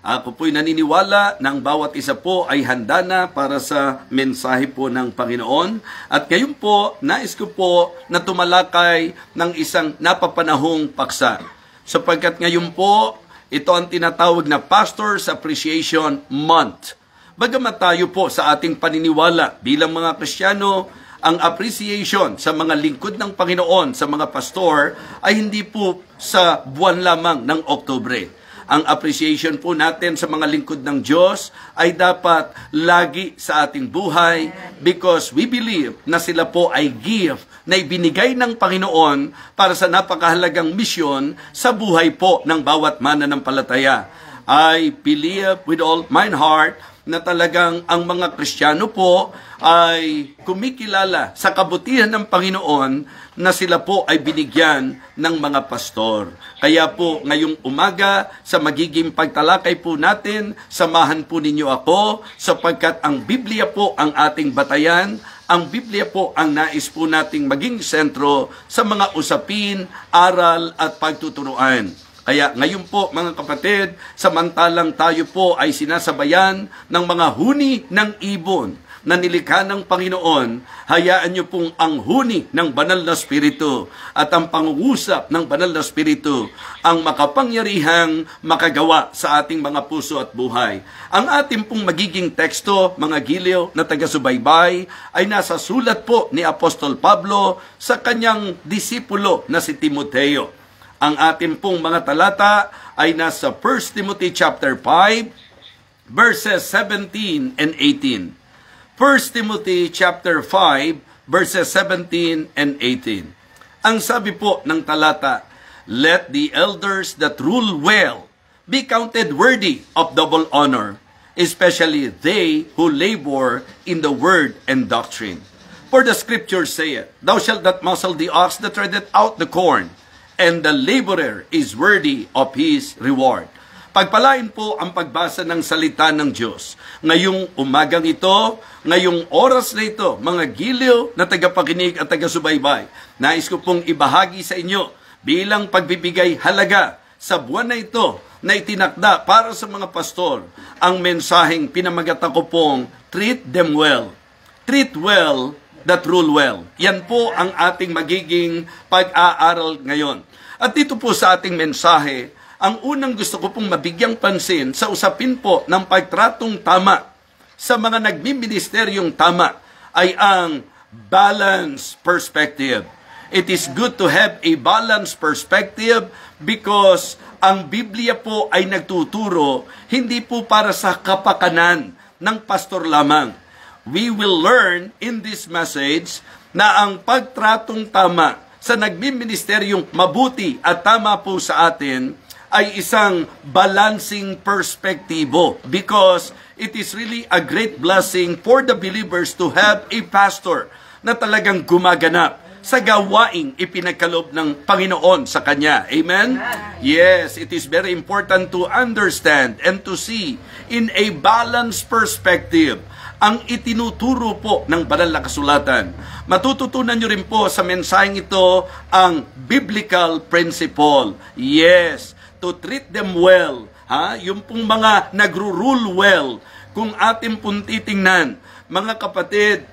Ako po'y naniniwala na ang bawat isa po ay handa na para sa mensahe po ng Panginoon. At ngayon po, nais ko po na tumalakay ng isang napapanahong paksa. Sapagkat ngayon po, ito ang tinatawag na Pastor's Appreciation Month. Bagamat tayo po sa ating paniniwala bilang mga Kristiyano, ang appreciation sa mga lingkod ng Panginoon, sa mga pastor, ay hindi po sa buwan lamang ng Oktubre. Ang appreciation po natin sa mga lingkod ng Diyos ay dapat lagi sa ating buhay because we believe na sila po ay gift na ibinigay ng Panginoon para sa napakahalagang misyon sa buhay po ng bawat mananampalataya. I believe with all my heart na talagang ang mga Kristiyano po ay kumikilala sa kabutihan ng Panginoon na sila po ay binigyan ng mga pastor. Kaya po ngayong umaga sa magiging pagtalakay po natin, samahan po ninyo ako sapagkat ang Biblia po ang ating batayan, ang Biblia po ang nais po nating maging sentro sa mga usapin, aral at pagtuturuan. Kaya ngayon po mga kapatid, samantalang tayo po ay sinasabayan ng mga huni ng ibon na nilikha ng Panginoon, hayaan niyo pong ang huni ng banal na Espiritu at ang pangungusap ng banal na Espiritu ang makapangyarihang makagawa sa ating mga puso at buhay. Ang ating pong magiging teksto, mga giliw na taga-subaybay, ay nasa sulat po ni Apostol Pablo sa kanyang disipulo na si Timoteo. Ang ating pong mga talata ay nasa 1 Timothy chapter 5, verses 17 and 18. 1 Timothy chapter 5, verses 17 and 18. Ang sabi po ng talata, "Let the elders that rule well be counted worthy of double honor, especially they who labor in the word and doctrine. For the scriptures say it, Thou shalt not muzzle the ox that treadeth out the corn, and the laborer is worthy of his reward." Pagpalain po ang pagbasa ng salita ng Diyos. Ngayong umagang ito, ngayong oras na ito, mga giliw na tagapakinig at taga-subaybay, nais ko pong ibahagi sa inyo bilang pagbibigay halaga sa buwan na ito na itinakda para sa mga pastor ang mensaheng pinamagatan ko pong treat them well. Treat well that rule well. Yan po ang ating magiging pag-aaral ngayon. At dito po sa ating mensahe, ang unang gusto ko pong mabigyang pansin sa usapin po ng pagtratong tama sa mga nagmiministeryong tama ay ang balanced perspective. It is good to have a balanced perspective because ang Biblia po ay nagtuturo hindi po para sa kapakanan ng pastor lamang. We will learn in this message na ang pagtratong tama sa nagmiministeryong mabuti at tama po sa atin ay isang balancing perspektibo because it is really a great blessing for the believers to have a pastor na talagang gumaganap sa gawaing ipinagkaloob ng Panginoon sa kanya. Amen? Yes, it is very important to understand and to see in a balanced perspective ang itinuturo po ng banal na kasulatan. Matututunan nyo rin po sa mensaheng ito ang biblical principle. Yes, to treat them well. Yung pong mga nagro-rule well. Kung ating pong titingnan, mga kapatid,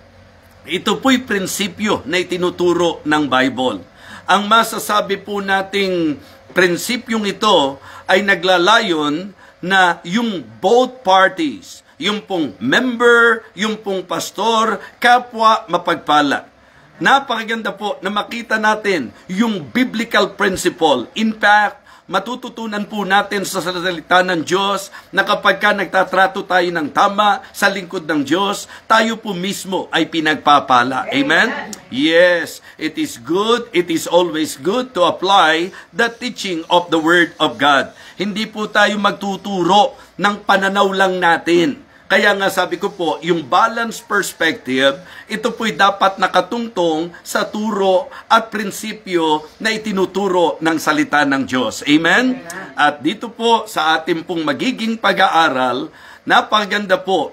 ito po'y prinsipyo na itinuturo ng Bible. Ang masasabi po nating prinsipyong ito ay naglalayon na yung both parties, yung pong member, yung pong pastor, kapwa mapagpala. Napakaganda po na makita natin yung biblical principle. In fact, matututunan po natin sa salita ng Diyos na kapag ka nagtatrato tayo ng tama sa lingkod ng Diyos, tayo po mismo ay pinagpapala. Amen? Yes, it is good, it is always good to apply the teaching of the Word of God. Hindi po tayo magtuturo ng pananaw lang natin. Kaya nga sabi ko po, yung balanced perspective, ito po'y dapat nakatungtong sa turo at prinsipyo na itinuturo ng salita ng Diyos. Amen? At dito po sa ating pong magiging pag-aaral, napakaganda po,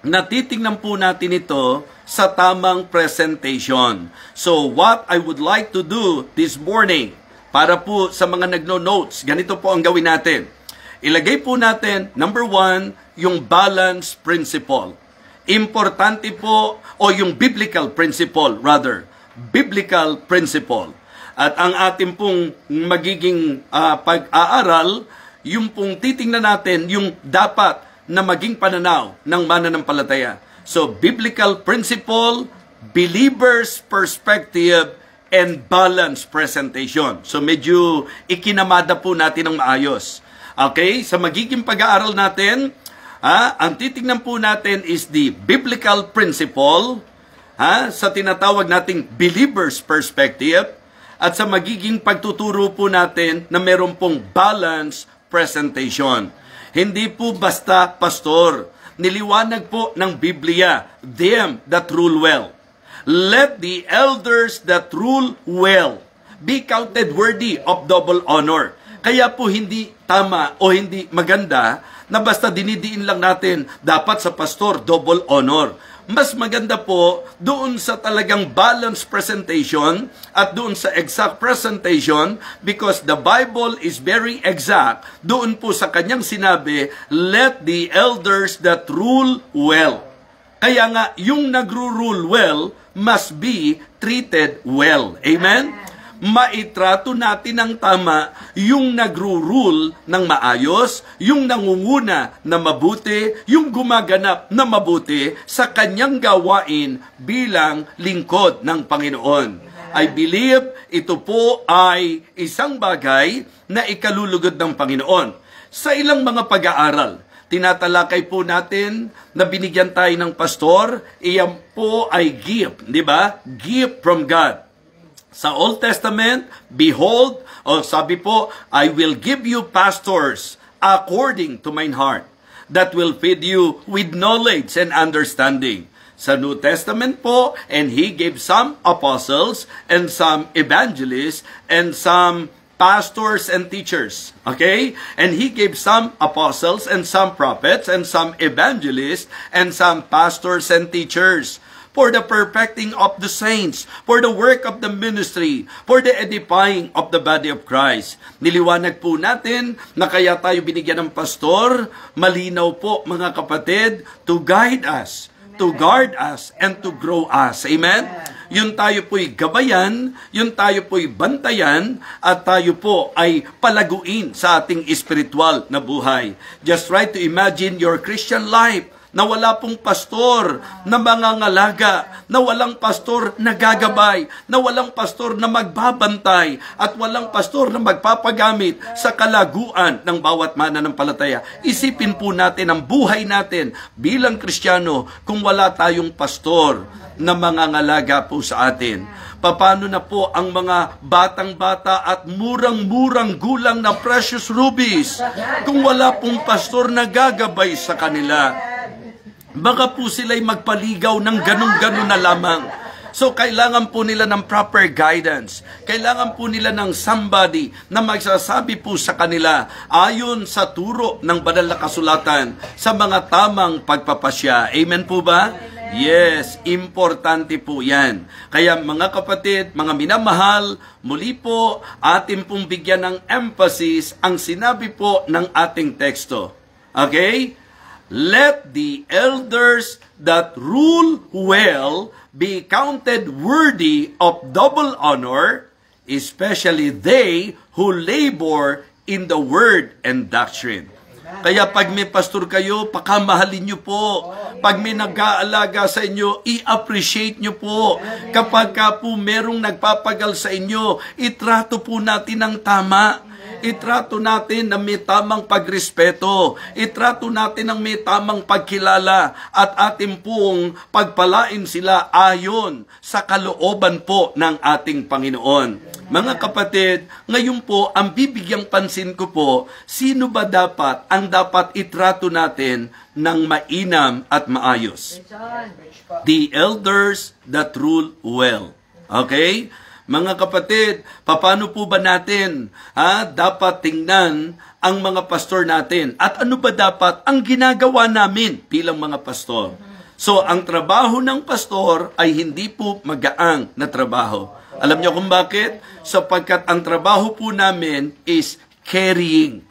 natitingnan po natin ito sa tamang presentation. So what I would like to do this morning, para po sa mga nagno-notes, ganito po ang gawin natin. Ilagay po natin, number 1, yung balance principle. Importante po, o yung biblical principle, rather. Biblical principle. At ang ating pong magiging pag-aaral, yung pong titingnan natin, yung dapat na maging pananaw ng mananampalataya. So, biblical principle, believer's perspective, and balanced presentation. So, medyo ikinamada po natin ng maayos. Okay? Sa magiging pag-aaral natin, ang titingnan po natin is the biblical principle, sa tinatawag nating believer's perspective, at sa magiging pagtuturo po natin na meron pong balanced presentation. Hindi po basta pastor. Niliwanag po ng Biblia, them that rule well. Let the elders that rule well be counted worthy of double honor. Kaya po hindi tama o hindi maganda na basta dinidiin lang natin dapat sa pastor double honor. Mas maganda po doon sa talagang balanced presentation at doon sa exact presentation, because the Bible is very exact. Doon po sa kanyang sinabi, let the elders that rule well. Kaya nga, yung nagro-rule well must be treated well. Amen? Maitrato natin ng tama yung nagro-rule ng maayos, yung nangunguna na mabuti, yung gumaganap na mabuti sa kanyang gawain bilang lingkod ng Panginoon. I believe ito po ay isang bagay na ikalulugod ng Panginoon. Sa ilang mga pag-aaral, tinatalakay po natin na binigyan tayo ng pastor, iyan po ay gift, di ba? Gift from God. Sa Old Testament, behold, sabi po, I will give you pastors according to mine heart, that will feed you with knowledge and understanding. Sa New Testament po, and He gave some apostles, and some evangelists, and some pastors and teachers. Okay? And He gave some apostles, and some prophets, and some evangelists, and some pastors and teachers, for the perfecting of the saints, for the work of the ministry, for the edifying of the body of Christ. Niliwanag po natin na kaya tayo binigyan ng pastor, malinaw po mga kapatid, to guide us, to guard us, and to grow us. Amen? Yun tayo po'y gabayan, yun tayo po'y bantayan, at tayo po ay palaguin sa ating espiritual na buhay. Just try to imagine your Christian life, na wala pong pastor na mangangalaga, na walang pastor na gagabay, na walang pastor na magbabantay, at walang pastor na magpapagamit sa kalaguan ng bawat mananampalataya. Isipin po natin ang buhay natin bilang Kristiyano kung wala tayong pastor na mangangalaga po sa atin. Paano na po ang mga batang-bata at murang-murang gulang na precious rubies kung wala pong pastor na gagabay sa kanila? Baka po sila'y magpaligaw ng ganun-ganun na lamang. So, kailangan po nila ng proper guidance. Kailangan po nila ng somebody na magsasabi po sa kanila ayon sa turo ng banal na kasulatan sa mga tamang pagpapasya. Amen po ba? Yes, importante po yan. Kaya mga kapatid, mga minamahal, muli po atin pong bigyan ng emphasis ang sinabi po ng ating teksto. Okay? Let the elders that rule well be counted worthy of double honor, especially they who labor in the word and doctrine. Kaya pag may pastor kayo, pakamahalin nyo po. Pag may nag-aalaga sa inyo, i-appreciate nyo po. Kapag ka po merong nagpapagal sa inyo, itrato po natin ng tama. Itrato natin na may tamang pagrespeto. Itrato natin ng may tamang pagkilala. At atin pong pagpalain sila ayon sa kalooban po ng ating Panginoon. Mga kapatid, ngayon po, ang bibigyang pansin ko po, sino ba ang dapat itrato natin ng mainam at maayos? The elders that rule well. Okay? Mga kapatid, paano po ba natin dapat tingnan ang mga pastor natin? At ano ba dapat ang ginagawa namin bilang mga pastor? So, ang trabaho ng pastor ay hindi po magaang na trabaho. Alam niyo kung bakit? Sapagkat ang trabaho po namin is carrying.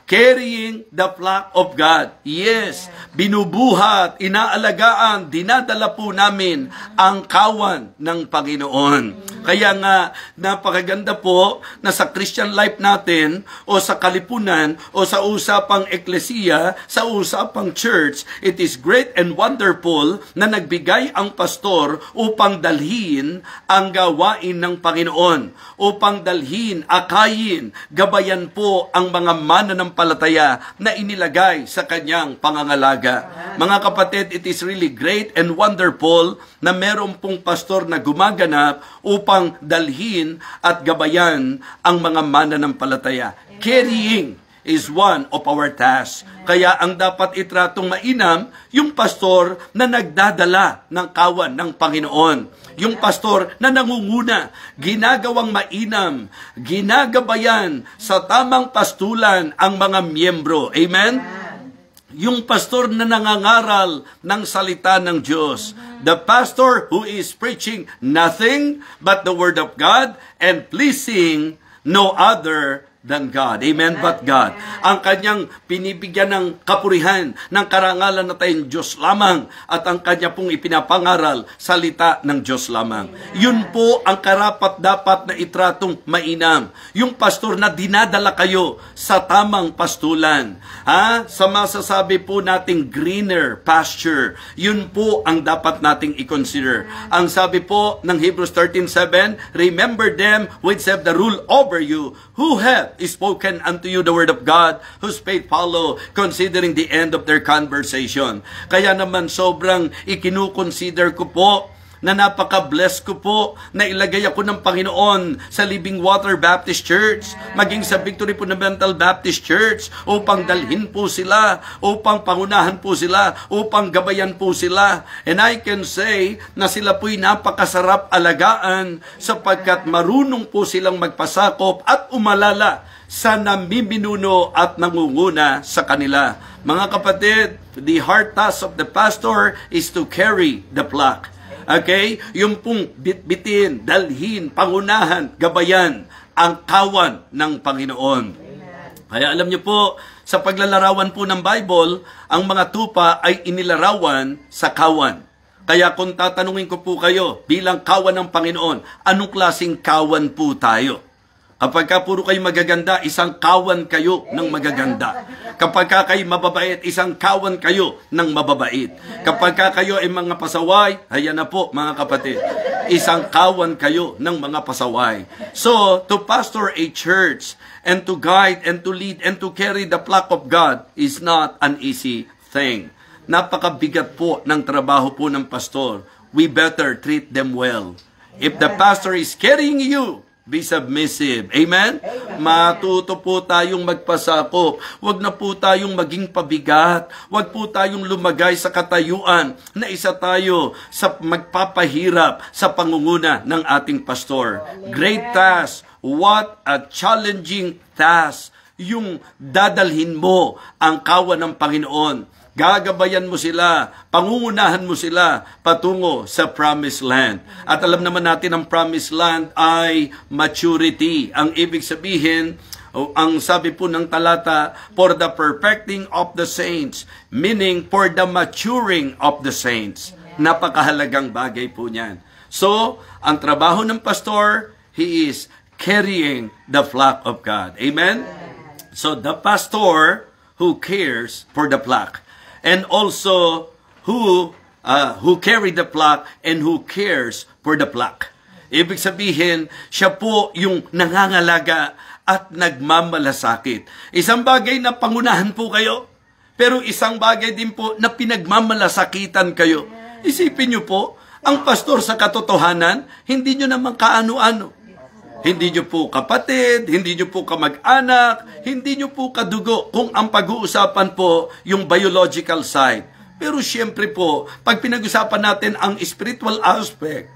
Carrying the flock of God. Yes, binubuhat, inaalagaan, dinadala po namin ang kawan ng Panginoon. Kaya nga, napakaganda po na sa Christian life natin, o sa kalipunan, o sa usapang eklesiya, sa usapang church, it is great and wonderful na nagbigay ang pastor upang dalhin ang gawain ng Panginoon, upang dalhin, akayin, gabayan po ang mga mananampalataya na inilagay sa kanyang pangangalaga. Mga kapatid, it is really great and wonderful na meron pong pastor na gumaganap upang dalhin at gabayan ang mga mananampalataya. Carrying is one of our tasks. Kaya ang dapat itratong mainam, yung pastor na nagdadala ng kawan ng Panginoon. Yung pastor na nangunguna, ginagawang mainam, ginagabayan sa tamang pastulan ang mga miyembro. Amen? Yung pastor na nangangaral ng salita ng Diyos. The pastor who is preaching nothing but the Word of God and pleasing no other than God. Amen? But God. Ang kanyang pinibigyan ng kapurihan, ng karangalan na tayong Diyos lamang, at ang kanya pong ipinapangaral, salita ng Diyos lamang. Yun po ang karapat-dapat na itratong mainam. Yung pastor na dinadala kayo sa tamang pastulan. Sa masasabi po nating greener pasture, yun po ang dapat nating i-consider. Ang sabi po ng Hebrews 13:7, remember them which have the rule over you, who have spoken unto you the word of God, whose faith follow, considering the end of their conversation. Kaya naman sobrang ikinukonsider ko po na napaka-bless ko po na ilagay ako ng Panginoon sa Living Water Baptist Church, maging sa Victory Fundamental Baptist Church, upang dalhin po sila, upang pangunahan po sila, upang gabayan po sila. And I can say na sila po'y napakasarap alagaan sapagkat marunong po silang magpasakop at umalala sa namiminuno at nangunguna sa kanila. Mga kapatid, the heart task of the pastor is to carry the flock. Okay? Yung pong bitbitin, dalhin, pangunahan, gabayan ang kawan ng Panginoon. Kaya alam niyo po, sa paglalarawan po ng Bible, ang mga tupa ay inilarawan sa kawan. Kaya kung tatanungin ko po kayo, bilang kawan ng Panginoon, anong klaseng kawan po tayo? Kapag ka puro kayo magaganda, isang kawan kayo ng magaganda. Kapag ka kayo mababait, isang kawan kayo ng mababait. Kapag ka kayo ay mga pasaway, ayan na po mga kapatid, isang kawan kayo ng mga pasaway. So, to pastor a church and to guide and to lead and to carry the flock of God is not an easy thing. Napakabigat po ng trabaho po ng pastor. We better treat them well. If the pastor is carrying you, be submissive. Amen? Matuto po tayong magpasakop. Huwag na po tayong maging pabigat. Huwag po tayong lumagay sa katayuan na isa tayo sa magpapahirap sa pangunguna ng ating pastor. Great task. What a challenging task. Yung dadalhin mo ang kawan ng Panginoon. Gagabayan mo sila, pangungunahan mo sila patungo sa promised land. At alam naman natin ang promised land ay maturity. Ang ibig sabihin, ang sabi po ng talata, for the perfecting of the saints, meaning for the maturing of the saints. Napakahalagang bagay po niyan. So, ang trabaho ng pastor, he is carrying the flock of God. Amen? So, the pastor who cares for the flock. And also who carry the flock and who cares for the flock. Ibig sabihin, siya po yung nangangalaga at nagmamalasakit. Isang bagay na pangunahan po kayo, pero isang bagay din po na pinagmamalasakitan kayo. Isipin niyo po, ang pastor sa katotohanan, hindi niyo naman kaano-ano. Hindi nyo po kapatid, hindi nyo po kamag-anak, hindi nyo po kadugo kung ang pag-uusapan po yung biological side. Pero siyempre po, pag pinag-usapan natin ang spiritual aspect,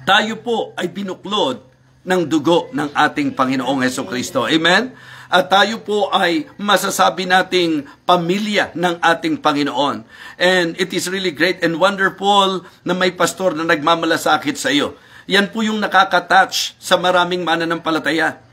tayo po ay binuklod ng dugo ng ating Panginoong Hesukristo. Amen? At tayo po ay masasabi nating pamilya ng ating Panginoon. And it is really great and wonderful na may pastor na nagmamalasakit sa iyo. Yan po yung nakaka-touch sa maraming mananampalataya.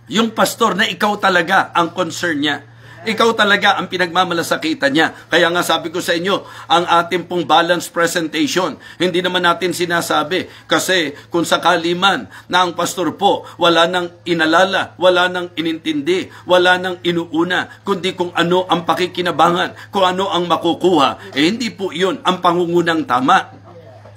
Yung pastor na ikaw talaga ang concern niya. Ikaw talaga ang pinagmamalasakitan niya. Kaya nga sabi ko sa inyo, ang ating pong balanced presentation, hindi naman natin sinasabi. Kasi kung sakali man na ang pastor po, wala nang inalala, wala nang inintindi, wala nang inuuna, kundi kung ano ang pakikinabangan, kung ano ang makukuha, hindi po yun ang pangungunang tama.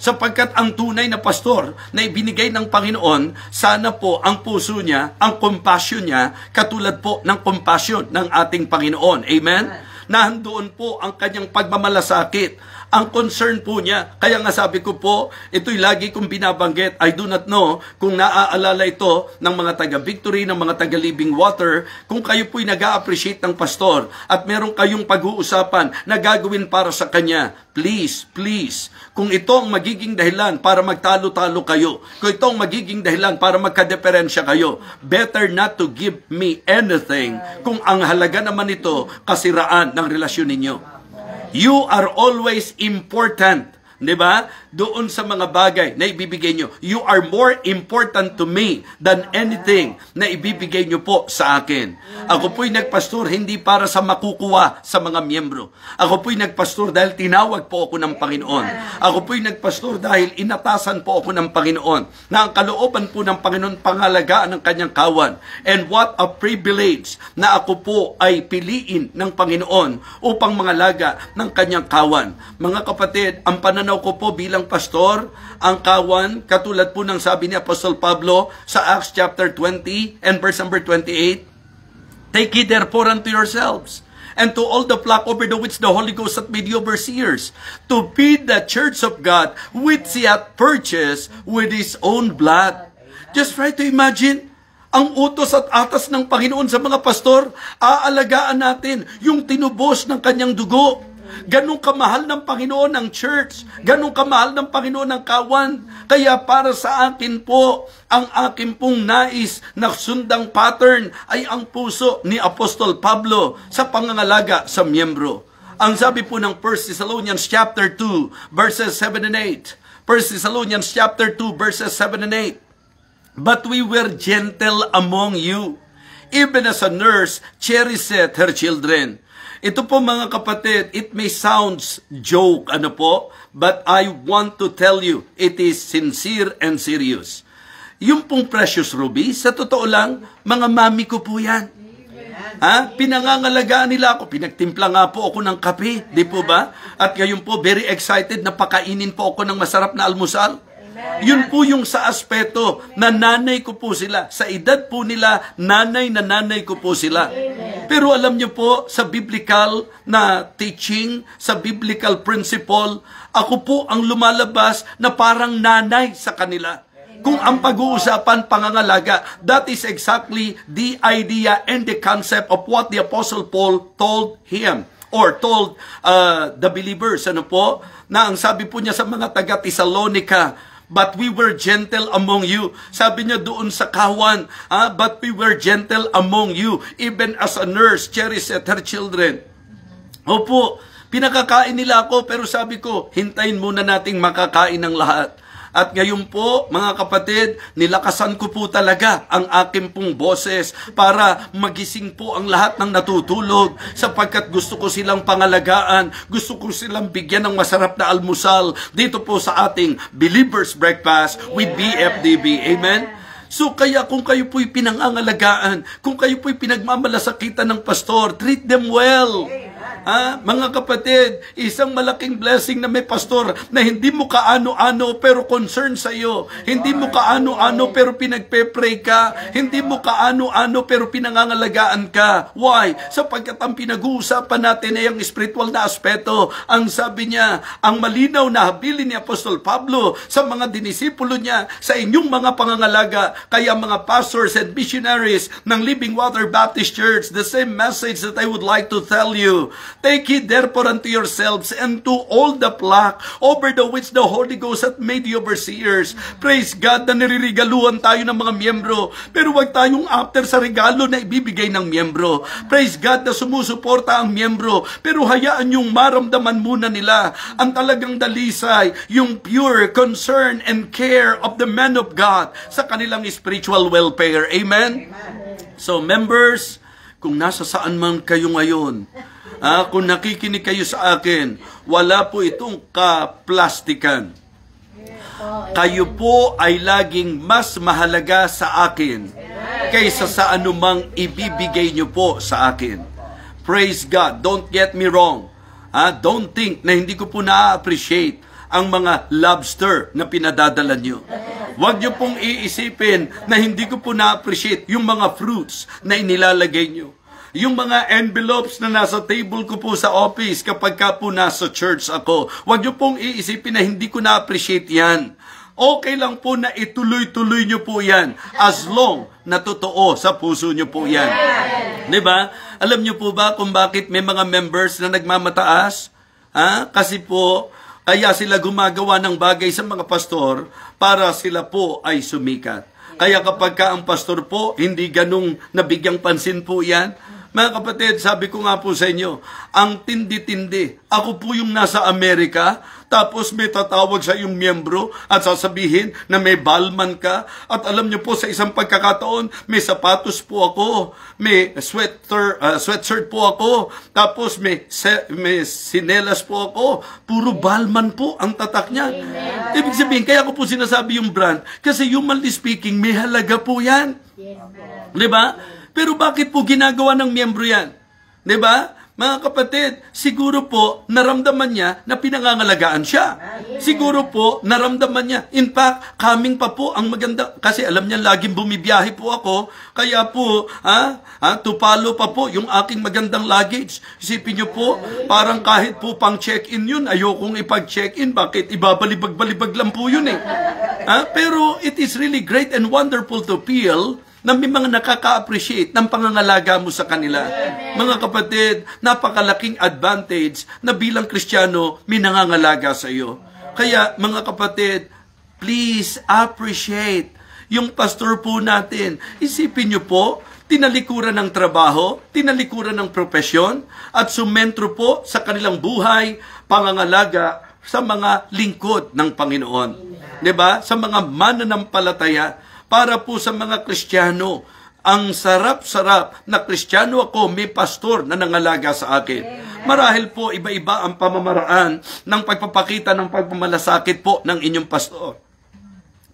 Sapagkat ang tunay na pastor na ibinigay ng Panginoon, sana po ang puso niya, ang compassion niya, katulad po ng compassion ng ating Panginoon. Amen? Nahandoon po ang kanyang pagmamalasakit. Ang concern po niya, kaya nga sabi ko po, ito'y lagi kong binabanggit. I do not know kung naaalala ito ng mga taga-Victory, ng mga taga-Living Water, kung kayo po'y nag-a-appreciate ng pastor at meron kayong pag-uusapan na gagawin para sa kanya. Please, please, kung ito ang magiging dahilan para magtalo-talo kayo, kung ito ang magiging dahilan para magkadeferensya kayo, better not to give me anything kung ang halaga naman ito kasiraan ng relasyon ninyo. You are always important. Di ba? Doon sa mga bagay na ibibigay nyo. You are more important to me than anything na ibibigay nyo po sa akin. Ako po'y nagpastor hindi para sa makukuha sa mga miyembro. Ako po'y nagpastor dahil tinawag po ako ng Panginoon. Ako po'y nagpastor dahil inatasan po ako ng Panginoon. Na ang kalooban po ng Panginoon pangalagaan ng kanyang kawan. And what a privilege na ako po ay piliin ng Panginoon upang mangalaga ng kanyang kawan. Mga kapatid, ang pananaw ko po bilang pastor, ang kawan, katulad po ng sabi ni Apostol Pablo sa Acts chapter 20 and verse number 28, take heed therefore unto yourselves, and to all the flock over the which the Holy Ghost hath made you overseers, to feed the church of God, which he hath purchased with his own blood. Just try to imagine, ang utos at atas ng Panginoon sa mga pastor, aalagaan natin yung tinubos ng kanyang dugo. Ganong kamahal ng Panginoon ang church. Ganong kamahal ng Panginoon ang kawan. Kaya para sa akin po, ang akin pong nais na sundang pattern ay ang puso ni Apostol Pablo sa pangangalaga sa miyembro. Ang sabi po ng 1 Thessalonians chapter 2, verses 7 and 8. 1 Thessalonians chapter 2, verses 7 and 8. But we were gentle among you, even as a nurse cherisheth her children. Ito po mga kapatid, it may sounds joke, but I want to tell you, it is sincere and serious. Yung pong precious ruby, sa totoo lang, mga mami ko po yan. Pinangangalagaan nila ako, pinagtimpla nga po ako ng kape, di po ba? At ngayon po, very excited na pakainin po ako ng masarap na almusal. Yun po yung sa aspeto na nanay ko po sila. Sa edad po nila, nanay na nanay ko po sila. Pero alam niyo po, sa biblical na teaching, sa biblical principle, ako po ang lumalabas na parang nanay sa kanila. Kung ang pag-uusapan pangangalaga, that is exactly the idea and the concept of what the Apostle Paul told him. Or told the believers, na ang sabi po niya sa mga taga-Thessalonica, but we were gentle among you. Sabi niya doon sa kawan, but we were gentle among you, even as a nurse cherisheth her children. Opo, pinakakain nila ako, pero sabi ko, hintayin muna nating makakain ng lahat. At ngayon po, mga kapatid, nilakasan ko po talaga ang aking pong boses para magising po ang lahat ng natutulog sapagkat gusto ko silang pangalagaan, gusto ko silang bigyan ng masarap na almusal dito po sa ating Believers Breakfast with BFDB. Amen? So kaya kung kayo po'y pinangangalagaan, kung kayo po'y pinagmamalasakitan ng pastor, treat them well. Mga kapatid, isang malaking blessing na may pastor na hindi mo kaano-ano pero concern sa iyo. Hindi mo kaano-ano pero pinagpe-pray ka. Hindi mo kaano-ano pero pinangangalagaan ka. Why? Sapagkat ang pinag-uusapan natin ay ang spiritual na aspeto. Ang sabi niya, ang malinaw na habilin ni Apostol Pablo sa mga dinisipulo niya sa inyong mga pangangalaga. Kaya mga pastors and missionaries ng Living Water Baptist Church, the same message that I would like to tell you. Take heed therefore unto yourselves and to all the flock over the which the Holy Ghost hath made you overseers. Praise God na niririgaluhan tayo ng mga miyembro. Pero wag tayong after sa regalo na ibibigay ng miyembro. Praise God na sumusuporta ang miyembro. Pero hayaan yung maramdaman muna nila ang talagang dalisay, yung pure concern and care of the man of God sa kanilang spiritual welfare. Amen? So members, kung nasa saan man kayo ngayon, kung nakikinig kayo sa akin, wala po itong kaplastikan. Kayo po ay laging mas mahalaga sa akin kaysa sa anumang ibibigay nyo po sa akin. Praise God. Don't get me wrong. Don't think na hindi ko po na-appreciate ang mga lobster na pinadadala nyo. Huwag nyo pong iisipin na hindi ko po na-appreciate yung mga fruits na inilalagay nyo. Yung mga envelopes na nasa table ko po sa office kapag ka po nasa church ako. Huwag nyo pong iisipin na hindi ko na-appreciate yan. Okay lang po na ituloy-tuloy nyo po yan as long na totoo sa puso nyo po yan. Diba? Alam nyo po ba kung bakit may mga members na nagmamataas? Kasi po, kaya sila gumagawa ng bagay sa mga pastor para sila po ay sumikat. Kaya kapag ka ang pastor po, hindi ganung nabigyang pansin po yan. Mga kapatid, sabi ko nga po sa inyo, ang tindi-tindi. Ako po yung nasa Amerika, tapos may tatawag sa iyong miyembro at sasabihin na may balman ka. At alam niyo po, sa isang pagkakataon, may sapatos po ako, may sweatshirt po ako, tapos may sinelas po ako. Puro balman po ang tatak niya. Ibig sabihin, kaya ko po sinasabi yung brand, kasi humanly speaking, may halaga po yan. Diba? Pero bakit po ginagawa ng miyembro yan? Diba? Mga kapatid, siguro po naramdaman niya na pinangangalagaan siya. Siguro po naramdaman niya. In fact, coming pa po ang maganda. Kasi alam niya laging bumibiyahe po ako. Kaya po, tupalo pa po yung aking magandang luggage. Isipin niyo po, parang kahit po pang check-in yun, ayokong ipag-check-in. Bakit? Ibabalibag-balibag lang po yun eh. Pero it is really great and wonderful to feel na may mga nakaka-appreciate ng pangangalaga mo sa kanila. Mga kapatid, napakalaking advantage na bilang Kristiyano, may nangangalaga sa iyo. Kaya, mga kapatid, please appreciate yung pastor po natin. Isipin niyo po, tinalikuran ng trabaho, tinalikuran ng propesyon, at sumentro po sa kanilang buhay, pangangalaga sa mga lingkod ng Panginoon. Diba? Sa mga mananampalataya, para po sa mga Kristiyano. Ang sarap-sarap na Kristiyano ako, may pastor na nangalaga sa akin. Marahil po, iba-iba ang pamamaraan ng pagpapakita ng pagmamalasakit po ng inyong pastor.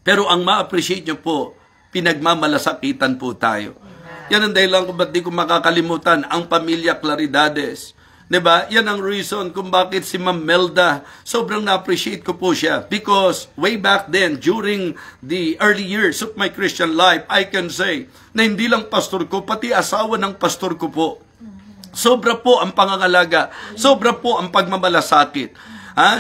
Pero ang ma-appreciate nyo po, pinagmamalasakitan po tayo. Yan ang dahilan kung ba't di ko makakalimutan ang pamilya Claridades. Diba? Yan ang reason kung bakit si Ma'am Melda, sobrang na-appreciate ko po siya. Because way back then, during the early years of my Christian life, I can say na hindi lang pastor ko, pati asawa ng pastor ko po. Sobra po ang pangangalaga. Sobra po ang pagmamalasakit.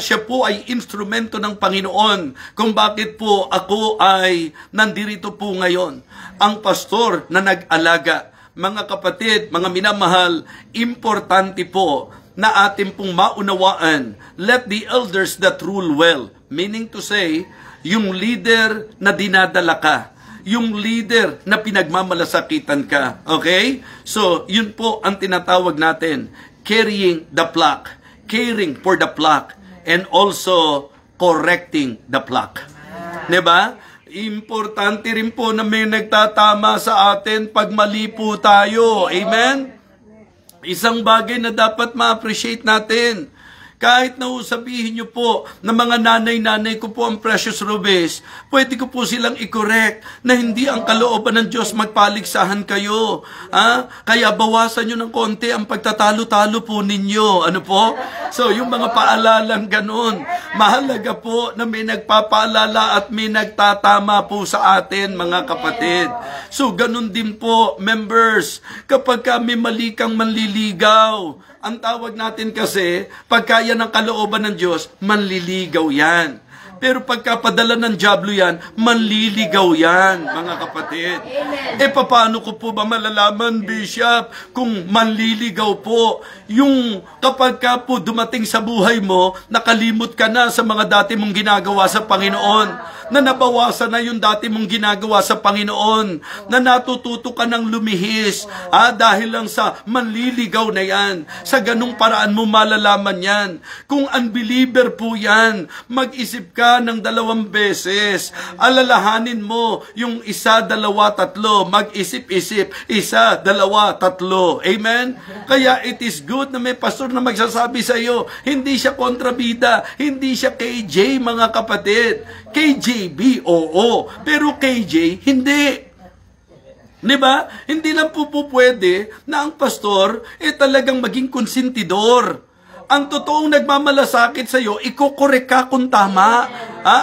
Siya po ay instrumento ng Panginoon kung bakit po ako ay nandirito po ngayon. Ang pastor na nag-alaga. Mga kapatid, mga minamahal, importante po na atin pong maunawaan, let the elders that rule well. Meaning to say, yung leader na dinadala ka, yung leader na pinagmamalasakitan ka. Okay? So, yun po ang tinatawag natin, carrying the flock, caring for the flock, and also correcting the flock. Diba? Importante rin po na may nagtatama sa atin pag mali po tayo. Amen? Isang bagay na dapat ma-appreciate natin. Kahit na sabihin nyo po na mga nanay-nanay ko po ang Precious Rubes, pwede ko po silang i-correct na hindi ang kalooban ng Diyos magpaligsahan kayo. Kaya bawasan nyo ng konti ang pagtatalo-talo po ninyo. Ano po? So, yung mga paalalang ganun. Mahalaga po na may nagpapaalala at may nagtatama po sa atin, mga kapatid. So, ganun din po, members, kapag kami mali kang manliligaw, ang tawag natin kasi, pagka yan ang kalooban ng Diyos, manliligaw yan. Pero pagkapadala ng dyablo yan, manliligaw yan, mga kapatid. Paano ko po ba malalaman, Bishop, kung manliligaw po? Yung kapag ka po dumating sa buhay mo, nakalimot ka na sa mga dati mong ginagawa sa Panginoon, na nabawasan na yung dati mong ginagawa sa Panginoon, na natututo ka ng lumihis, dahil lang sa manliligaw na yan. Sa ganung paraan mo malalaman yan. Kung unbeliever po yan, mag-isip ka ka ng 2 beses. Alalahanin mo yung 1, 2, 3. Mag-isip-isip. 1, 2, 3. Amen? Kaya it is good na may pastor na magsasabi sa iyo. Hindi siya kontrabida. Hindi siya KJ, mga kapatid. KJB, oo. Pero KJ, hindi. Diba? Hindi lang po pwede na ang pastor talagang maging konsentidor. Ang totoong nagmamalasakit sa iyo, ikukorek ka kung tama.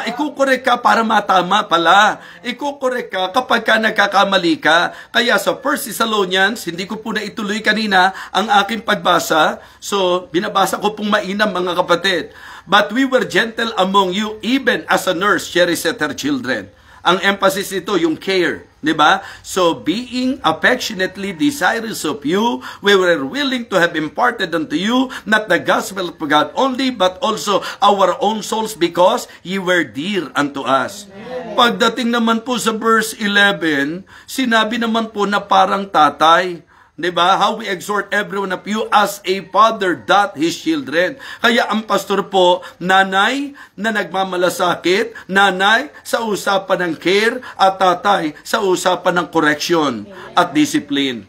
Ikukorek ka para matama pala. Ikukorek ka kapag ka nagkakamali ka. Kaya sa 1 Thessalonians, hindi ko po na ituloy kanina ang aking pagbasa. So, binabasa ko pong mainam, mga kapatid. But we were gentle among you, even as a nurse cherisheth her children. Ang emphasis nito, yung care. Diba? So, being affectionately desirous of you, we were willing to have imparted unto you, not the gospel of God only, but also our own souls, because ye were dear unto us. Pagdating naman po sa verse 11, sinabi naman po na parang tatay. Diba? How we exhort everyone of you as a father doth his children. Kaya ang pastor po, nanay na nagmamalasakit, nanay sa usapan ng care, at tatay sa usapan ng correction at discipline.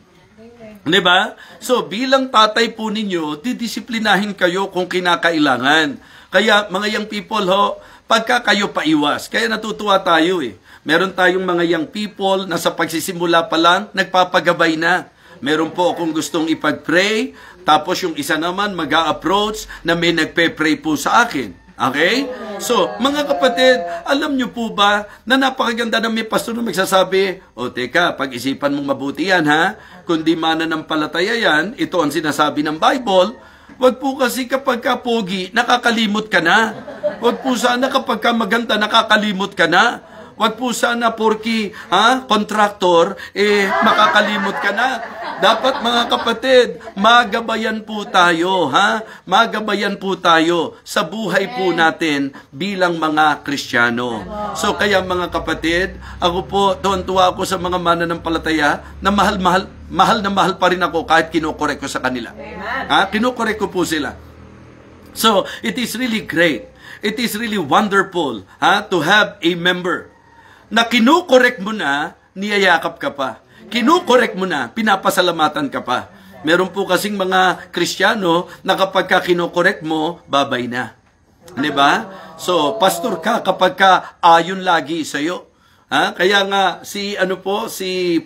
Diba? So bilang tatay po ninyo, didisiplinahin kayo kung kinakailangan. Kaya mga young people ho, pagka kayo paiwas, kaya natutuwa tayo Meron tayong mga young people na sa pagsisimula pa lang, nagpapagabay na. Meron po akong gustong ipag-pray, tapos yung isa naman mag-a-approach na may nagpe-pray po sa akin. Okay? So, mga kapatid, alam nyo po ba na napakaganda na may pastor na magsasabi, teka, pag-isipan mong mabuti yan, ha? Kundi mananampalataya yan, ito ang sinasabi ng Bible. Wag po kasi kapag ka pogi, nakakalimot ka na. Wag po sana kapag ka maganda, nakakalimot ka na. Wag po sana porki kontraktor, makakalimot ka na. Dapat mga kapatid, magabayan po tayo, magabayan po tayo sa buhay po natin bilang mga Kristiyano. So kaya mga kapatid, ako po, tuwan-tuwa ako sa mga mananampalataya na mahal na mahal pa rin ako kahit kinukorek ko sa kanila. Kinukorek ko po sila. So, it is really great. It is really wonderful to have a member na kinukorek mo na, niyayakap ka pa. Kinukorek mo na, pinapasalamatan ka pa. Meron po kasing mga Kristiyano na kapag ka kinukorek mo, babay na. Diba? So, pastor ka kapag ka ayon lagi sa'yo. Kaya nga, si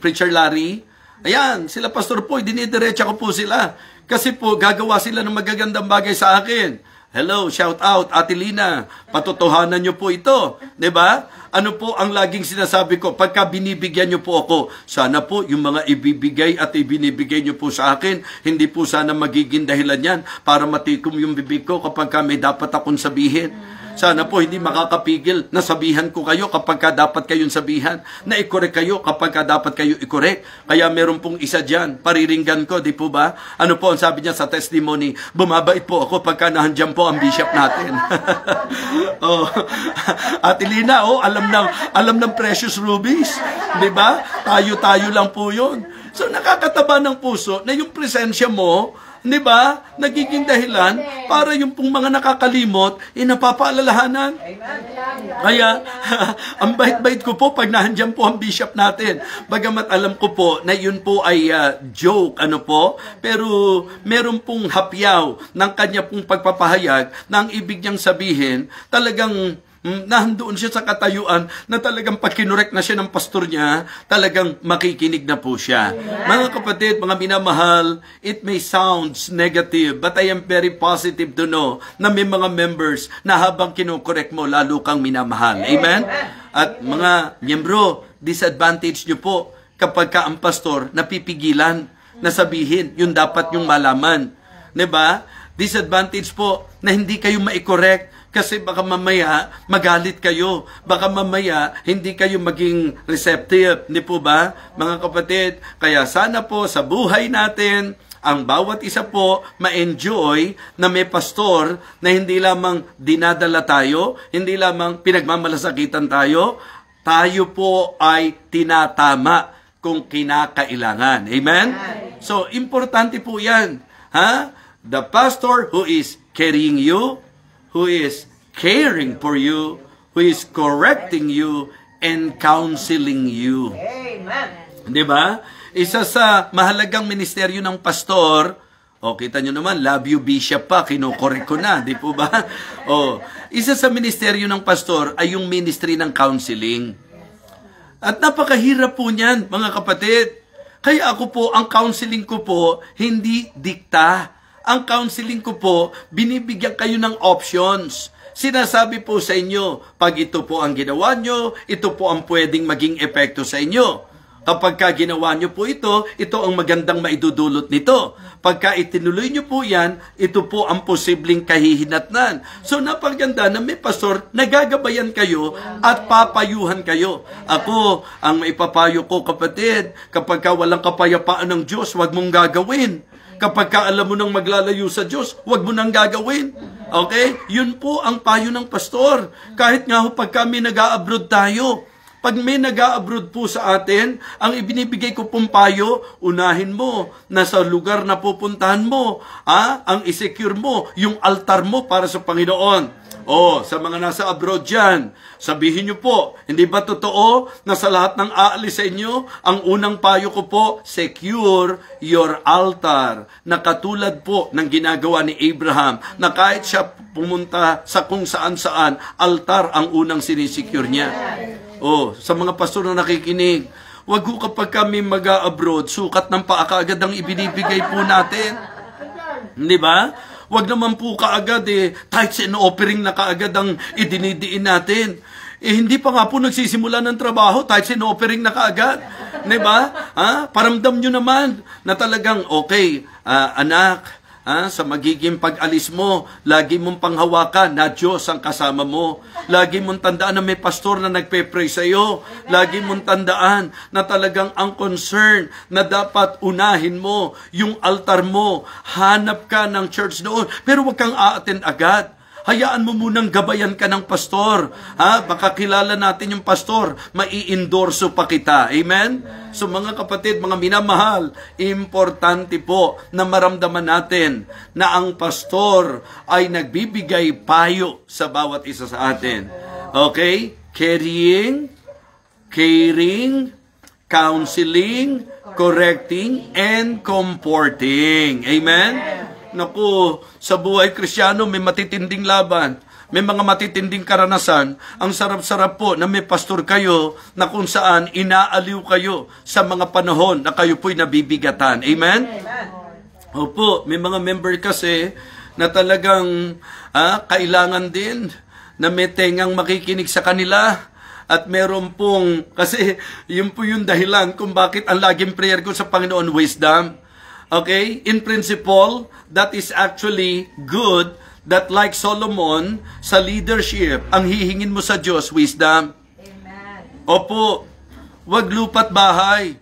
Preacher Larry, ayan, sila pastor po, dinidiretsa ko po sila. Kasi po, gagawa sila ng magagandang bagay sa akin. Hello, shout out, Ate Lina, patotohanan nyo po ito. Diba? Ano po ang laging sinasabi ko? Pagka binibigyan nyo po ako, sana po yung mga ibibigay at ibinibigay nyo po sa akin, hindi po sana magiging dahilan yan para matikom yung bibig ko kapag may dapat akong sabihin. Sana po hindi makakapigil na sabihan ko kayo kapag ka dapat kayong sabihan, na ikorek kayo kapag ka dapat kayo ikorek. Kaya meron pong isa dyan, pariringgan ko, di po ba? Ano po ang sabi niya sa testimony? Bumabait po ako pagka nahandyan po ang bishop natin. Ate Lina, alam ng precious rubies. Di ba? Tayo-tayo lang po yun. So nakakataba ng puso na yung presensya mo, di ba, nagiging dahilan para yung pong mga nakakalimot, napapaalalahanan. Kaya, ang bait-bait ko po pag nahandyan po ang bishop natin. Bagamat alam ko po na yun po ay joke, pero meron pong hapyaw ng kanya pong pagpapahayag na ang ibig niyang sabihin, talagang nahandoon siya sa katayuan na talagang pag kinurek na siya ng pastor niya, talagang makikinig na po siya. Mga kapatid, mga minamahal, it may sounds negative, but I am very positive to know na may mga members na habang kinukorek mo, lalo kang minamahal. Amen? At mga miyembro, disadvantage nyo po kapag ka ang pastor napipigilan na sabihin yung dapat yung malaman. Diba? Disadvantage po na hindi kayo maikorek kasi baka mamaya magalit kayo. Baka mamaya hindi kayo maging receptive. Hindi po ba, mga kapatid? Kaya sana po sa buhay natin, ang bawat isa po ma-enjoy na may pastor na hindi lamang dinadala tayo, hindi lamang pinagmamalasakitan tayo, tayo po ay tinatama kung kinakailangan. Amen? So, importante po yan. The pastor who is carrying you, who is caring for you, who is correcting you and counseling you. Amen. Di ba? Isa sa mahalagang ministeryo ng pastor, kita nyo naman, love you bishop pa, kinukorek ko na, di po ba? Isa sa ministeryo ng pastor ay yung ministry ng counseling. At napakahirap po niyan, mga kapatid. Kaya ako po, ang counseling ko po, hindi dikta. Ang counseling ko po, binibigyan kayo ng options. Sinasabi po sa inyo, pag ito po ang ginawa nyo, ito po ang pwedeng maging epekto sa inyo. Kapag ginawa nyo po ito ang magandang maidudulot nito. Pagka itinuloy nyo po yan, ito po ang posibleng kahihinatnan. So napaganda na may pastor, nagagabayan kayo at papayuhan kayo. Ako, ang maipapayo ko kapatid, kapag walang kapayapaan ng Diyos, huwag mong gagawin. Kapag alam mo nang maglalayo sa Diyos, huwag mo nang gagawin. Okay? Yun po ang payo ng pastor. Kahit nga pag kami nag-a-abroad tayo, pag may nag-a-abroad po sa atin, ang ibinibigay ko pong payo, unahin mo na sa lugar na pupuntahan mo, ang isecure mo, yung altar mo para sa Panginoon. Sa mga nasa abroad dyan, sabihin nyo po, hindi ba totoo na sa lahat ng aalis sa inyo, ang unang payo ko po, secure your altar. Na katulad po ng ginagawa ni Abraham, na kahit siya pumunta sa kung saan-saan, altar ang unang sinisecure niya. Sa mga pastor na nakikinig, wag ko kapag kami mag-a-abroad, sukat ng paa kaagad ang ibinibigay po natin. Di ba? Wag naman po kaagad tithes and offering na kaagad ang idinidiin natin. Hindi pa nga po nagsisimula ng trabaho, tithes and offering na kaagad. Di ba? Paramdam nyo naman na talagang, okay, anak, sa magiging pag-alis mo, lagi mong panghawakan na Diyos ang kasama mo. Lagi mong tandaan na may pastor na nagpe-pray sa iyo. Lagi mong tandaan na talagang ang concern na dapat unahin mo yung altar mo. Hanap ka ng church doon, pero huwag kang a-attend agad. Hayaan mo munang gabayan ka ng pastor. Baka kilala natin yung pastor, mai-endorso pa kita. Amen? So mga kapatid, mga minamahal, importante po na maramdaman natin na ang pastor ay nagbibigay payo sa bawat isa sa atin. Okay? Caring, counseling, correcting, and comforting. Amen? Naku, sa buhay Kristiyano may matitinding laban, may mga matitinding karanasan. Ang sarap-sarap po na may pastor kayo na kung saan inaaliw kayo sa mga panahon na kayo po'y nabibigatan. Amen? Opo, may mga member kasi na talagang kailangan din na may tengang makikinig sa kanila. At meron pong, kasi yun po yung dahilan kung bakit ang laging prayer ko sa Panginoon, wisdom. Okay? In principle, that is actually good that like Solomon, sa leadership, ang hihingin mo sa Diyos, wisdom. Amen. Opo, wag lupat bahay.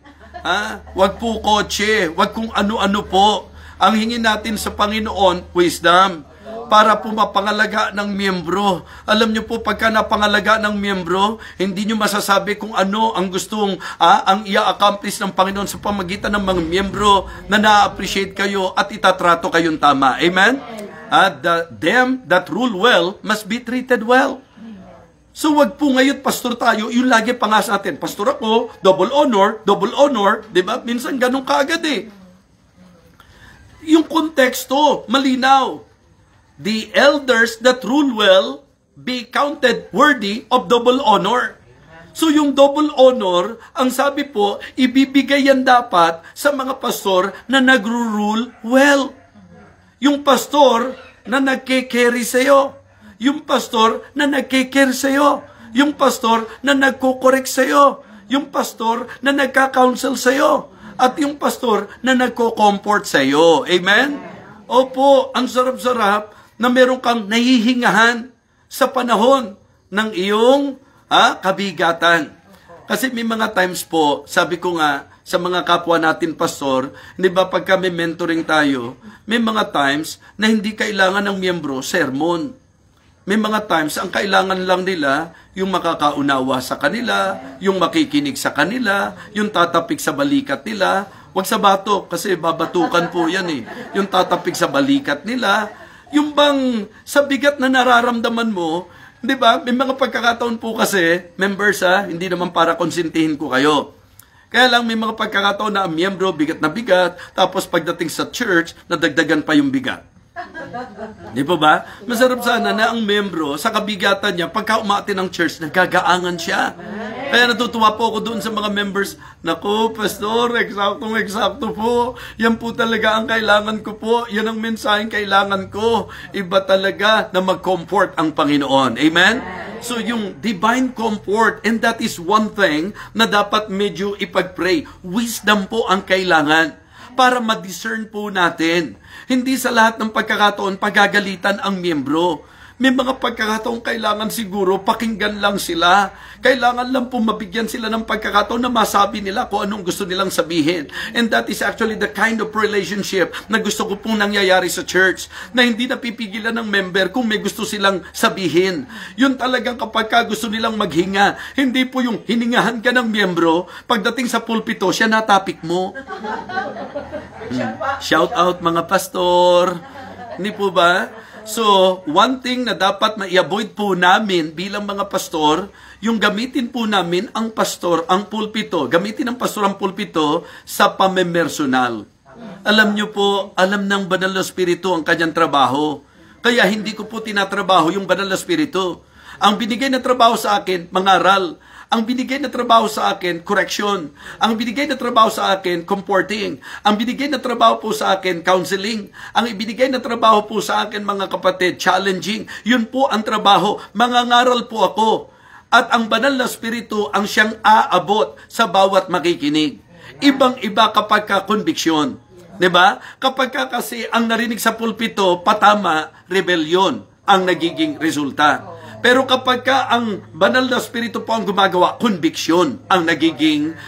Wag po kotse, wag kung ano-ano po. Ang hingin natin sa Panginoon, wisdom. Para po mapangalaga ng miyembro. Alam nyo po, pagka napangalaga ng miyembro, hindi nyo masasabi kung ano ang gustong, ang i-accomplish ng Panginoon sa pamagitan ng mga miyembro na na-appreciate kayo at itatrato kayong tama. Amen? Them that rule well must be treated well. So wag po ngayon, pastor tayo, yung lagi pangas natin, pastor ako, double honor, di ba? Minsan ganun kaagad Yung konteksto, malinaw. The elders that rule well be counted worthy of double honor. So yung double honor, ang sabi po, ibibigay yan dapat sa mga pastor na nagro-rule well. Yung pastor na nagke-carry sa'yo. Yung pastor na nagke-care sa'yo. Yung pastor na nagko-correct sa'yo. Yung pastor na nagka-counsel sa'yo. At yung pastor na nagko-comfort sa'yo. Amen? Opo, ang sarap-sarap na meron kang nahihingahan sa panahon ng iyong kabigatan. Kasi may mga times po, sabi ko nga, sa mga kapwa natin pastor, hindi ba pag kami mentoring tayo, may mga times na hindi kailangan ng miyembro sermon. May mga times, ang kailangan lang nila, yung makakaunawa sa kanila, yung makikinig sa kanila, yung tatapik sa balikat nila. Huwag sa bato, kasi babatukan po yan Yung tatapik sa balikat nila, yung bang sa bigat na nararamdaman mo, Di ba? May mga pagkakataon po kasi, members hindi naman para konsintihin ko kayo. Kaya lang may mga pagkakataon na ang miyembro bigat na bigat, tapos pagdating sa church, nadagdagan pa yung bigat. Di po ba? Masarap sana na ang membro sa kabigatan niya, pagka umati ng church, nagagaangan siya. Kaya natutuwa po ako doon sa mga members, naku, pastor, eksakto po. Yan po talaga ang kailangan ko po. Yan ang mensaheng kailangan ko. Iba talaga na mag-comfort ang Panginoon. Amen? So yung divine comfort, and that is one thing na dapat medyo ipag-pray. Wisdom po ang kailangan para ma-discern po natin. Hindi sa lahat ng pagkakataon pagagalitan ang miyembro. May mga pagkakataon kailangan siguro pakinggan lang sila. Kailangan lang po mabigyan sila ng pagkakataon na masabi nila kung anong gusto nilang sabihin. And that is actually the kind of relationship na gusto ko pong nangyayari sa church. Na hindi napipigilan ng member kung may gusto silang sabihin. Yun talagang kapag gusto nilang maghinga. Hindi po yung hiningahan ka ng miyembro, pagdating sa pulpito, siya natapik mo. Shout out mga pastor. Hindi po ba? So, one thing na dapat ma-avoid po namin bilang mga pastor, yung gamitin po namin ang pastor, ang pulpito, gamitin ng pastor ang pulpito sa pamemersonal. Alam nyo po, alam ng Banal na Espiritu ang kanyang trabaho. Kaya hindi ko po tinatrabaho yung Banal na Espiritu. Ang binigay na trabaho sa akin, mangaral. Ang binigay na trabaho sa akin, correction. Ang binigay na trabaho sa akin, comforting. Ang binigay na trabaho po sa akin, counseling. Ang ibinigay na trabaho po sa akin, mga kapatid, challenging. Yun po ang trabaho. Mangangaral po ako. At ang Banal na Espiritu ang siyang aabot sa bawat makikinig. Ibang-iba kapag ka-conviction. Diba? Kapag kasi ang narinig sa pulpito, patama, rebellion ang nagiging resulta. Pero kapag ang Banal na Espiritu po ang gumagawa, conviction ang nagiging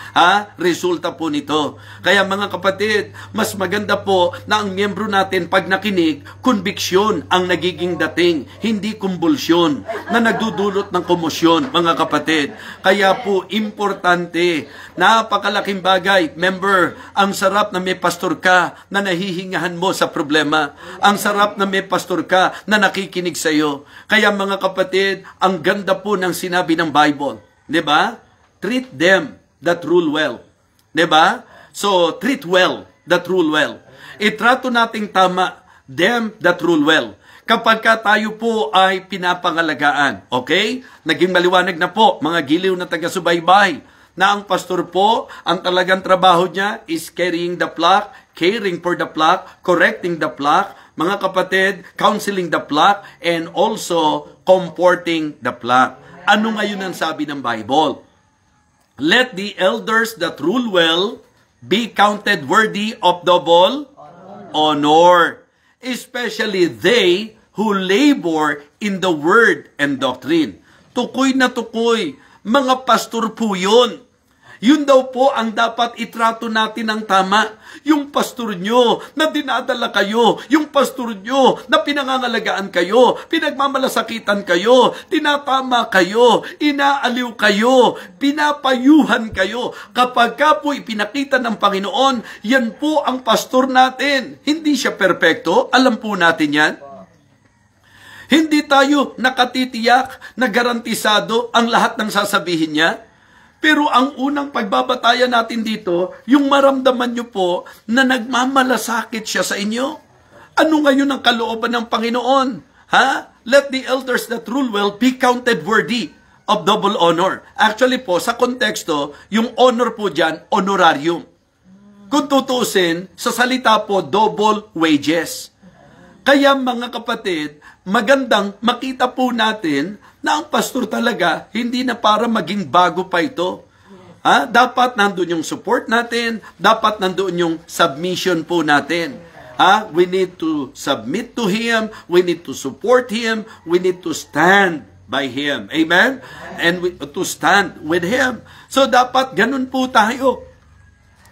resulta po nito. Kaya mga kapatid, mas maganda po na ang miyembro natin pag nakinig, conviction ang nagiging dating, hindi kumbulsyon na nagdudulot ng komosyon, mga kapatid. Kaya po, importante, napakalaking bagay, member, ang sarap na may pastor ka na nahihingahan mo sa problema. Ang sarap na may pastor ka na nakikinig sa iyo. Kaya mga kapatid, ang ganda po ng sinabi ng Bible. 'Di ba? Treat them that rule well. 'Di ba? So, treat well that rule well. Itrato nating tama them that rule well. Kapag tayo po ay pinapangalagaan. Okay? Naging maliwanag na po, mga giliw na taga-subaybay, na ang pastor po, ang talagang trabaho niya is carrying the flock, caring for the flock, correcting the flock, mga kapatid, counseling the flock, and also comforting the flock. Ano ngayon ang sabi ng Bible? Let the elders that rule well be counted worthy of double honor, especially they who labor in the word and doctrine. Tukoy na tukoy, mga pastor po yun. Yun daw po ang dapat itrato natin ng tama. Yung pastor nyo na dinadala kayo, yung pastor nyo na pinangangalagaan kayo, pinagmamalasakitan kayo, tinatama kayo, inaaliw kayo, pinapayuhan kayo. Kapag ka po ipinakita ng Panginoon, yan po ang pastor natin. Hindi siya perpekto, alam po natin yan. Hindi tayo nakatitiyak na garantisado ang lahat ng sasabihin niya. Pero ang unang pagbabatayan natin dito, yung maramdaman nyo po na nagmamalasakit siya sa inyo. Ano ngayon ang kalooban ng Panginoon? Let the elders that rule well be counted worthy of double honor. Actually po, sa konteksto, yung honor po dyan, honorarium. Kung tutuusin, sa salita po, double wages. Kaya mga kapatid, magandang makita po natin na ang pastor talaga, hindi na para maging bago pa ito. Dapat nandun yung support natin, dapat nandun yung submission po natin. We need to submit to Him, we need to support Him, we need to stand by Him. Amen? And to stand with Him. So dapat ganun po tayo.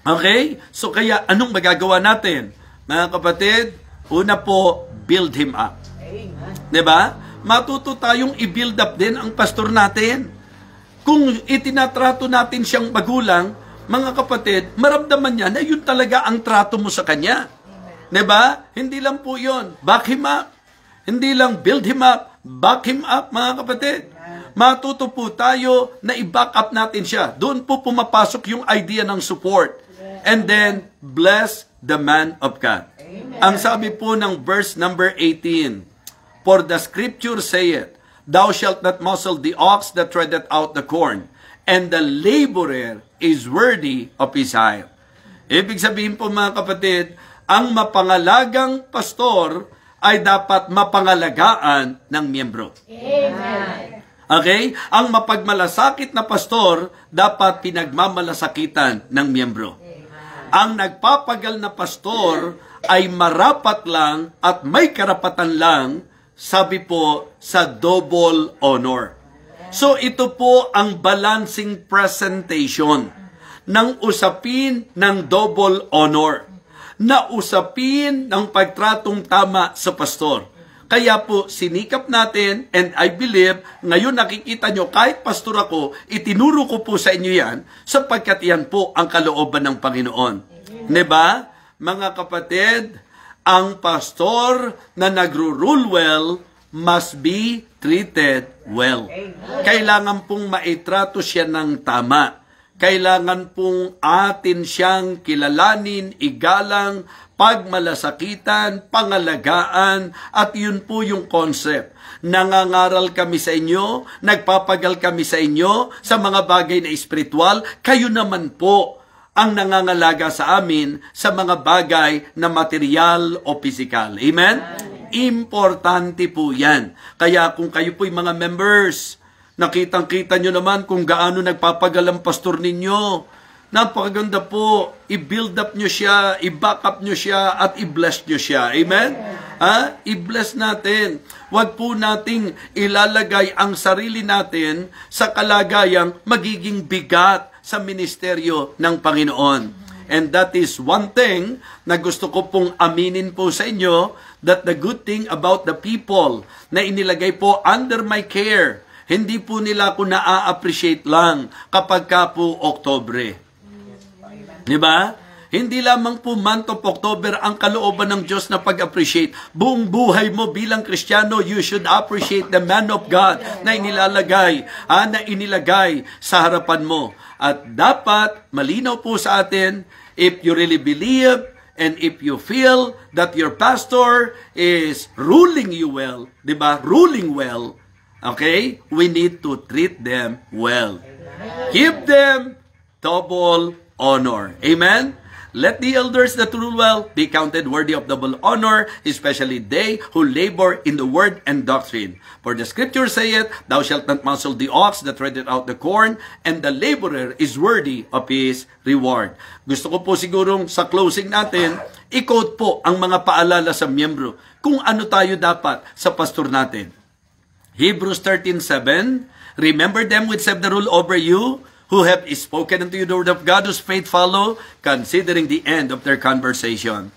Okay? So kaya anong magagawa natin? Mga kapatid, una po, build Him up. Diba? Matuto tayong i-build up din ang pastor natin. Kung itinatrato natin siyang magulang, mga kapatid, maramdaman niya na yun talaga ang trato mo sa kanya. Diba? Hindi lang po yun. Back him up. Hindi lang build him up, back him up, mga kapatid. Matuto po tayo na i-back up natin siya. Doon po pumapasok yung idea ng support. And then, bless the man of God. Ang sabi po ng verse number 18, for the scripture saith, thou shalt not muzzle the ox that treadeth out the corn, and the laborer is worthy of his hire. Ibig sabihin po, mga kapatid, ang mapangalagang pastor ay dapat mapangalagaan ng miyembro. Amen. Okay? Ang mapagmalasakit na pastor dapat pinagmamalasakitan ng miyembro. Ang nagpapagal na pastor ay marapat lang at may karapatan lang, sabi po, sa double honor. So ito po ang balancing presentation ng usapin ng double honor, na usapin ng pagtratong tama sa pastor. Kaya po, sinikap natin, and I believe, ngayon nakikita nyo, kahit pastor ako, itinuro ko po sa inyo yan, sapagkat yan po ang kalooban ng Panginoon. Diba? Mga kapatid, ang pastor na nagro-rule well must be treated well. Kailangan pong maitrato siya ng tama. Kailangan pong atin siyang kilalanin, igalang, pagmalasakitan, pangalagaan, at yun po yung concept. Nangangaral kami sa inyo, nagpapagal kami sa inyo sa mga bagay na espiritual, kayo naman po ang nangangalaga sa amin sa mga bagay na material o physical. Amen? Importante po yan. Kaya kung kayo po'y mga members, nakitang-kita nyo naman kung gaano nagpapagal ang pastor ninyo. Napakaganda po. I-build up nyo siya, i-back up nyo siya, at i-bless nyo siya. Amen? I-bless natin. Huwag po nating ilalagay ang sarili natin sa kalagayang magiging bigat sa ministeryo ng Panginoon. And that is one thing na gusto ko pong aminin po sa inyo, that the good thing about the people na inilagay po under my care, hindi po nila ako na-appreciate lang kapag ka po Oktobre. Diba? Hindi lamang po month of October ang kalooban ng Diyos na pag-appreciate. Buong buhay mo bilang Kristiyano, you should appreciate the man of God na inilagay sa harapan mo. At dapat, malinaw po sa atin, if you really believe and if you feel that your pastor is ruling you well, diba? Ruling well, okay? We need to treat them well. Give them double honor. Amen? Let the elders that rule well be counted worthy of double honor, especially they who labor in the word and doctrine. For the scripture saith, thou shalt not muzzle the ox that treadeth out the corn, and the laborer is worthy of his reward. Gusto ko po sigurong sa closing natin, i-quote po ang mga paalala sa miyembro kung ano tayo dapat sa pastor natin. Hebrews 13:7, remember them which have the rule over you, who have spoken unto you the word of God, whose faith follow, considering the end of their conversation.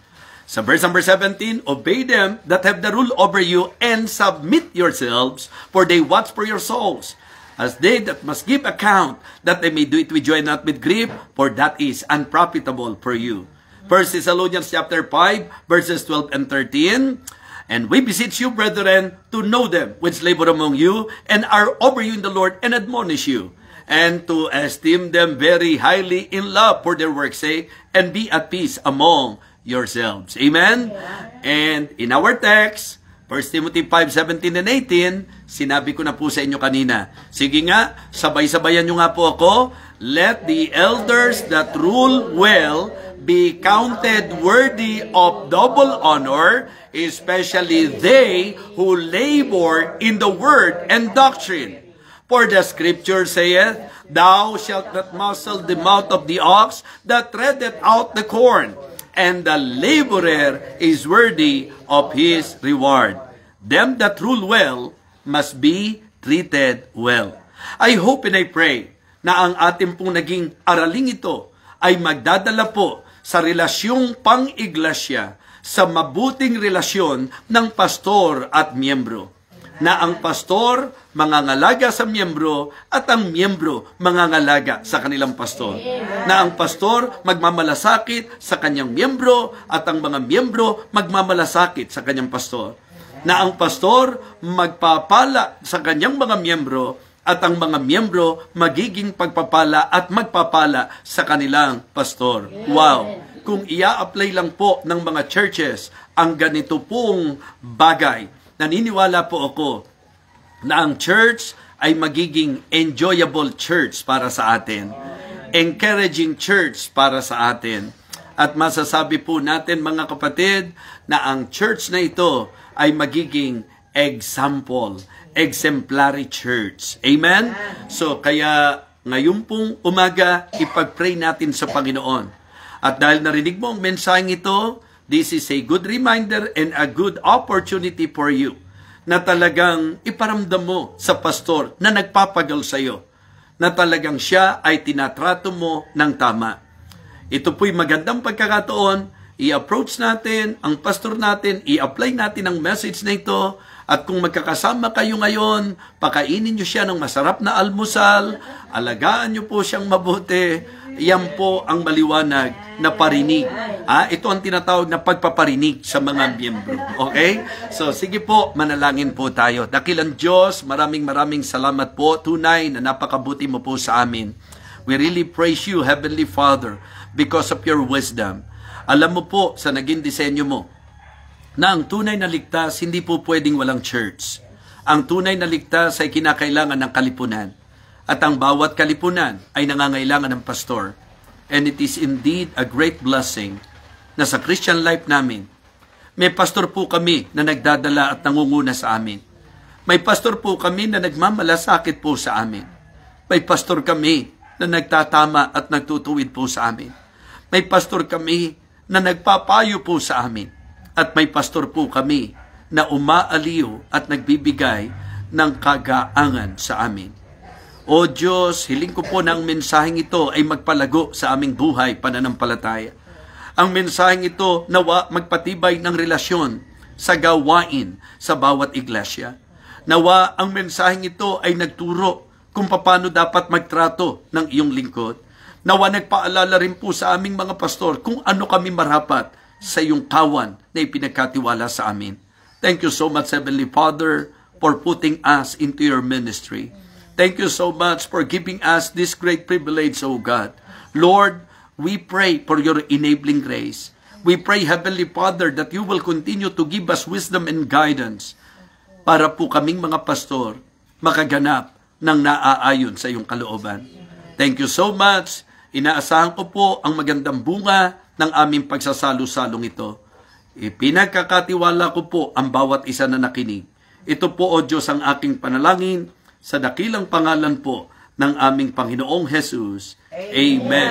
Sa verse number 17, obey them that have the rule over you, and submit yourselves, for they watch for your souls, as they that must give account, that they may do it with joy and not with grief, for that is unprofitable for you. 1 Thessalonians chapter 5, verses 12 and 13, and we beseech you, brethren, to know them which labor among you, and are over you in the Lord, and admonish you, and to esteem them very highly in love for their work's sake, and be at peace among yourselves. Amen? And in our text, 1 Timothy 5:17 and 18, sinabi ko na po sa inyo kanina. Sige nga, sabay-sabayan nyo nga po ako. Let the elders that rule well be counted worthy of double honor, especially they who labor in the word and doctrine. For the scripture saith, thou shalt not muzzle the mouth of the ox that treadeth out the corn, and the laborer is worthy of his reward. Them that rule well must be treated well. I hope and I pray na ang ating pong naging araling ito ay magdadala po sa relasyong pang-iglesia, sa mabuting relasyon ng pastor at miyembro. Na ang pastor mangangalaga sa miyembro at ang miyembro mangangalaga sa kanilang pastor. Na ang pastor magmamalasakit sa kanyang miyembro at ang mga miyembro magmamalasakit sa kanyang pastor. na ang pastor magpapala sa kanyang mga miyembro at ang mga miyembro magiging pagpapala at magpapala sa kanilang pastor. Wow! Kung ia-apply lang po ng mga churches ang ganito pong bagay, naniniwala po ako na ang church ay magiging enjoyable church para sa atin. Encouraging church para sa atin. At masasabi po natin mga kapatid na ang church na ito ay magiging example, exemplary church. Amen? So kaya ngayon pong umaga, ipag-pray natin sa Panginoon. At dahil narinig mo ang mensaheng ito, this is a good reminder and a good opportunity for you na talagang iparamdam mo sa pastor na nagpapagal sa iyo, na talagang siya ay tinatrato mo ng tama. Ito po'y magandang pagkakataon, i-approach natin ang pastor natin, i-apply natin ang message na ito, at kung magkakasama kayo ngayon, pakainin nyo siya ng masarap na almusal, alagaan nyo po siyang mabuti, yan po ang maliwanag na parinig. Ito ang tinatawag na pagpaparinig sa mga miyembro. Okay? So, sige po, manalangin po tayo. Dakilang Diyos, maraming salamat po. Tunay na napakabuti mo po sa amin. We really praise you, Heavenly Father, because of your wisdom. Alam mo po sa naging disenyo mo, na ang tunay na ligtas, hindi po pwedeng walang church. Ang tunay na ligtas ay kinakailangan ng kalipunan. At ang bawat kalipunan ay nangangailangan ng pastor. And it is indeed a great blessing na sa Christian life namin, may pastor po kami na nagdadala at nangunguna sa amin. May pastor po kami na nagmamalasakit po sa amin. May pastor kami na nagtatama at nagtutuwid po sa amin. May pastor kami na nagpapayo po sa amin. At may pastor po kami na umaaliw at nagbibigay ng kagaangan sa amin. O Diyos, hiling ko po na ang mensaheng ito ay magpalago sa aming buhay pananampalataya. Ang mensaheng ito nawa magpatibay ng relasyon sa gawain sa bawat iglesia. Nawa ang mensaheng ito ay nagturo kung paano dapat magtrato ng iyong lingkod. Nawa nagpaalala rin po sa aming mga pastor kung ano kami marapat sa iyong kawan na ipinagkatiwala sa amin. Thank you so much, Heavenly Father, for putting us into your ministry. Thank you so much for giving us this great privilege, O God. Lord, we pray for your enabling grace. We pray, Heavenly Father, that you will continue to give us wisdom and guidance para po kaming mga pastor makaganap ng naaayon sa iyong kalooban. Thank you so much. Inaasahan ko po ang magandang bunga ng aming pagsasalo-salong ito. Ipinagkakatiwala ko po ang bawat isa na nakinig. Ito po, O Diyos, ang aking panalangin sa dakilang pangalan po ng aming Panginoong Jesus. Amen.